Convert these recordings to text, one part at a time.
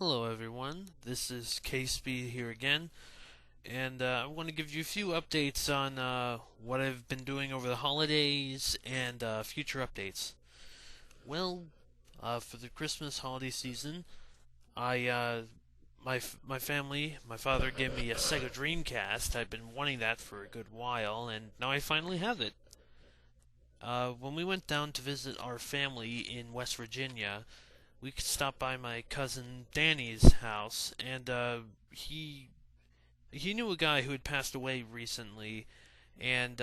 Hello everyone, this is KSP here again, and I want to give you a few updates on what I've been doing over the holidays and future updates. Well, for the Christmas holiday season, I my family, my father gave me a Sega Dreamcast. I've been wanting that for a good while, and now I finally have it. When we went down to visit our family in West Virginia, we stopped by my cousin Danny's house, and he knew a guy who had passed away recently, and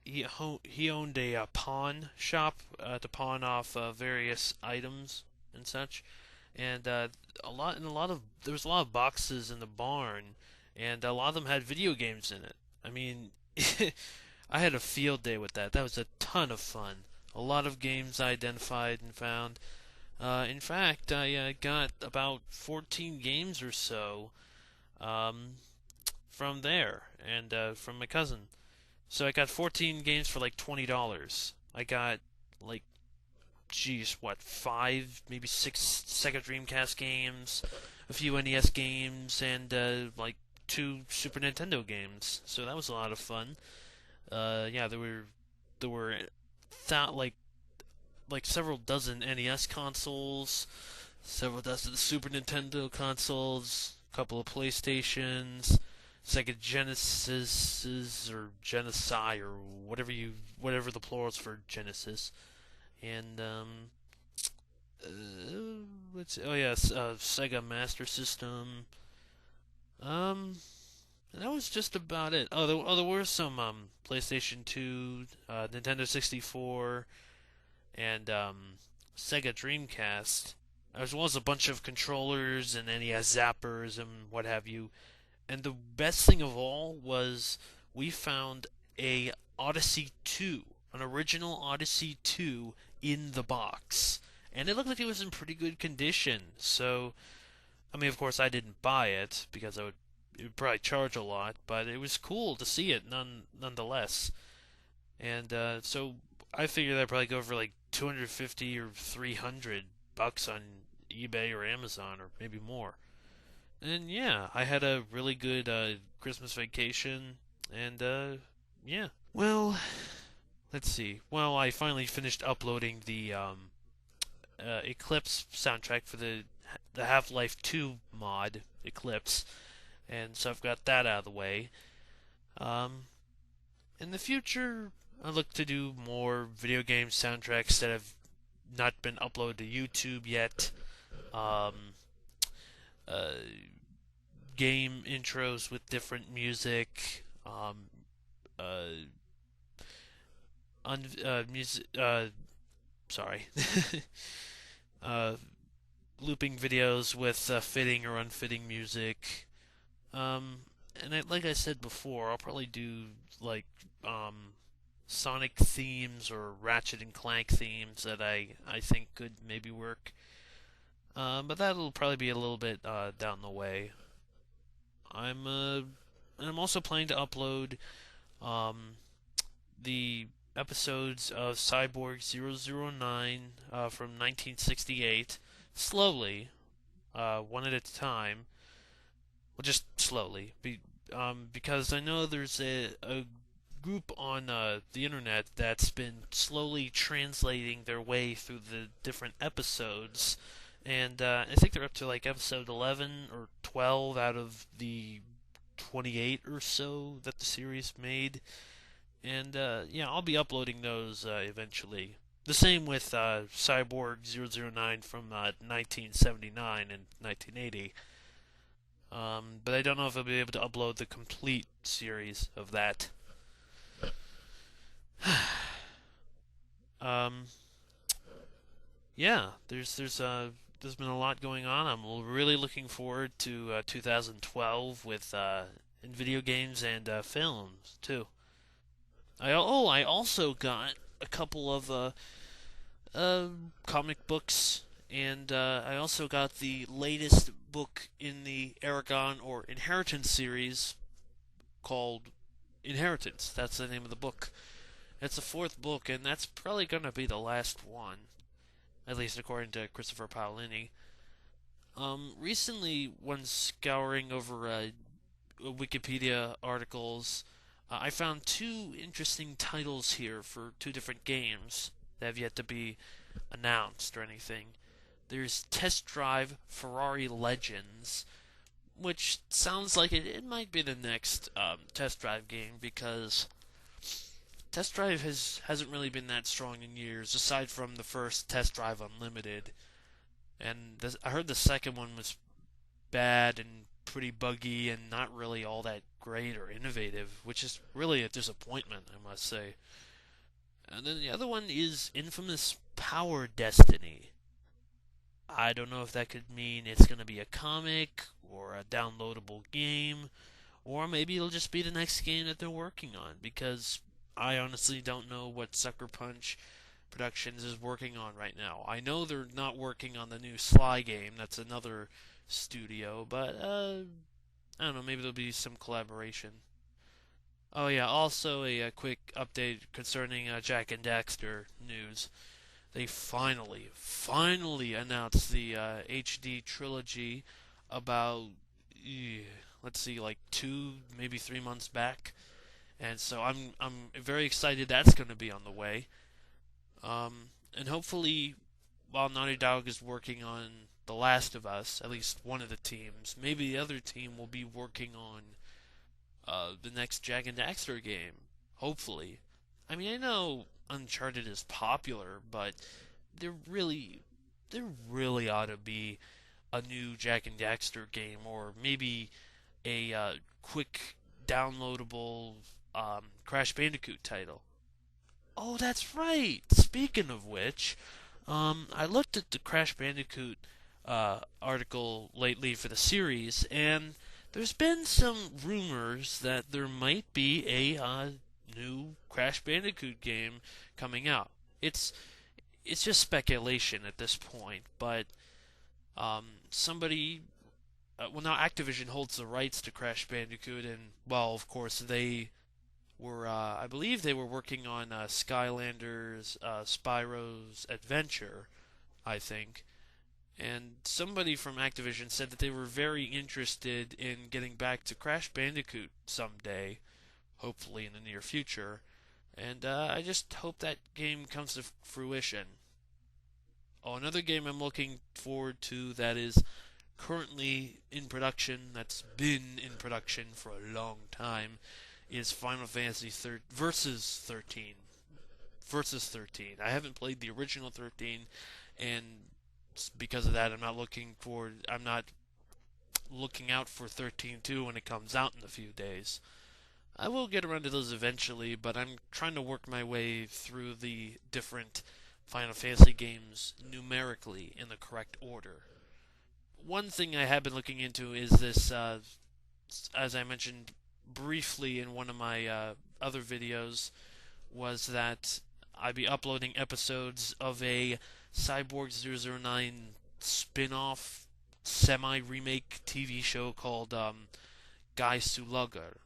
he owned a pawn shop to pawn off various items and such, and a lot of there was a lot of boxes in the barn, and a lot of them had video games in it. I mean, I had a field day with that. That was a ton of fun. A lot of games I identified and found. In fact, I got about 14 games or so um, from there and from my cousin. So I got 14 games for like $20. I got like, geez, what, five, maybe six Sega Dreamcast games, a few NES games, and like two Super Nintendo games. So that was a lot of fun. Yeah, there were like several dozen NES consoles, several dozen Super Nintendo consoles, a couple of PlayStations, Sega Genesis or Genesi or whatever the plurals for Genesis, and oh yes, Sega Master System. Um, and that was just about it. There were some PlayStation 2, Nintendo 64, and Sega Dreamcast, as well as a bunch of controllers and NES zappers and what have you. And the best thing of all was we found a Odyssey 2, an original Odyssey 2 in the box. And it looked like it was in pretty good condition. So, I mean, of course, I didn't buy it because it would probably charge a lot, but it was cool to see it nonetheless. And so I figured I'd probably go for like 250 or 300 bucks on eBay or Amazon or maybe more. And yeah, I had a really good Christmas vacation, and yeah. Well, let's see. Well, I finally finished uploading the Eclipse soundtrack for the Half-Life 2 mod Eclipse, and so I've got that out of the way. Um, in the future, I look to do more video game soundtracks that have not been uploaded to YouTube yet. Um, uh, Game intros with different music. Uh, music. Sorry. uh, Looping videos with fitting or unfitting music. Um, like I said before, I'll probably do like um, Sonic themes or Ratchet and Clank themes that I think could maybe work. But that'll probably be a little bit down the way. I'm also planning to upload um, the episodes of Cyborg 009 from 1968 slowly, one at a time. Well, just slowly, because I know there's a group on the internet that's been slowly translating their way through the different episodes, and I think they're up to like episode 11 or 12 out of the 28 or so that the series made. And yeah, I'll be uploading those eventually. The same with Cyborg 009 from 1979 and 1980. But I don't know if I'll be able to upload the complete series of that. um, yeah, there's been a lot going on. I'm really looking forward to 2012 with in video games and films too. I also got a couple of uh, comic books, and I also got the latest book in the Aragon or Inheritance series called Inheritance. That's the name of the book. It's the fourth book, and that's probably going to be the last one, at least according to Christopher Paolini. Recently, when scouring over Wikipedia articles, I found two interesting titles here for two different games that have yet to be announced or anything. There's Test Drive Ferrari Legends, which sounds like it might be the next Test Drive game because Test Drive hasn't really been that strong in years, aside from the first Test Drive Unlimited. And I heard the second one was bad and pretty buggy and not really all that great or innovative, which is really a disappointment, I must say. And then the other one is Infamous Power Destiny. I don't know if that could mean it's going to be a comic or a downloadable game, or maybe it'll just be the next game that they're working on, because I honestly don't know what Sucker Punch Productions is working on right now. I know they're not working on the new Sly game, that's another studio, but I don't know, maybe there'll be some collaboration. Oh yeah, also a quick update concerning Jak and Daxter news. They finally announced the HD trilogy about, let's see, like 2, maybe 3 months back, and so I'm very excited that's going to be on the way. And hopefully, while Naughty Dog is working on The Last of Us, at least one of the teams, maybe the other team will be working on the next Jak and Daxter game. Hopefully. I mean, I know Uncharted is popular, but there really, there really ought to be a new Jak and Daxter game, or maybe a quick downloadable Crash Bandicoot title. Oh, that's right. Speaking of which, I looked at the Crash Bandicoot article lately for the series, and there's been some rumors that there might be a new Crash Bandicoot game coming out. It's just speculation at this point, but somebody, well, now Activision holds the rights to Crash Bandicoot, and well, of course they were, I believe they were working on Skylanders, Spyro's Adventure, I think. And somebody from Activision said that they were very interested in getting back to Crash Bandicoot someday, hopefully in the near future. And I just hope that game comes to fruition. Oh, another game I'm looking forward to that is currently in production, that's been in production for a long time, is Final Fantasy Versus 13. Versus 13. I haven't played the original 13, and because of that, I'm not looking out for 13.2 when it comes out in a few days. I will get around to those eventually, but I'm trying to work my way through the different Final Fantasy games numerically in the correct order. One thing I have been looking into is this, as I mentioned briefly in one of my other videos, was that I'd be uploading episodes of a Cyborg 009 spin off semi remake TV show called Gai Sulager,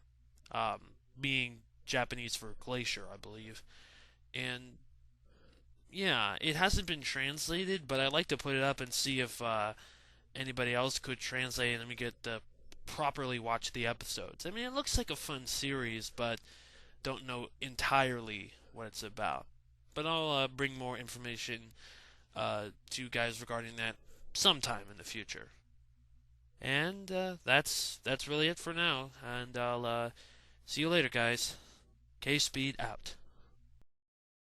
um, being Japanese for glacier, I believe. And yeah, it hasn't been translated, but I'd like to put it up and see if anybody else could translate it and we get to properly watch the episodes. I mean, it looks like a fun series, but don't know entirely what it's about. But I'll bring more information to you guys regarding that sometime in the future. And that's really it for now. And I'll see you later, guys. K Speed out.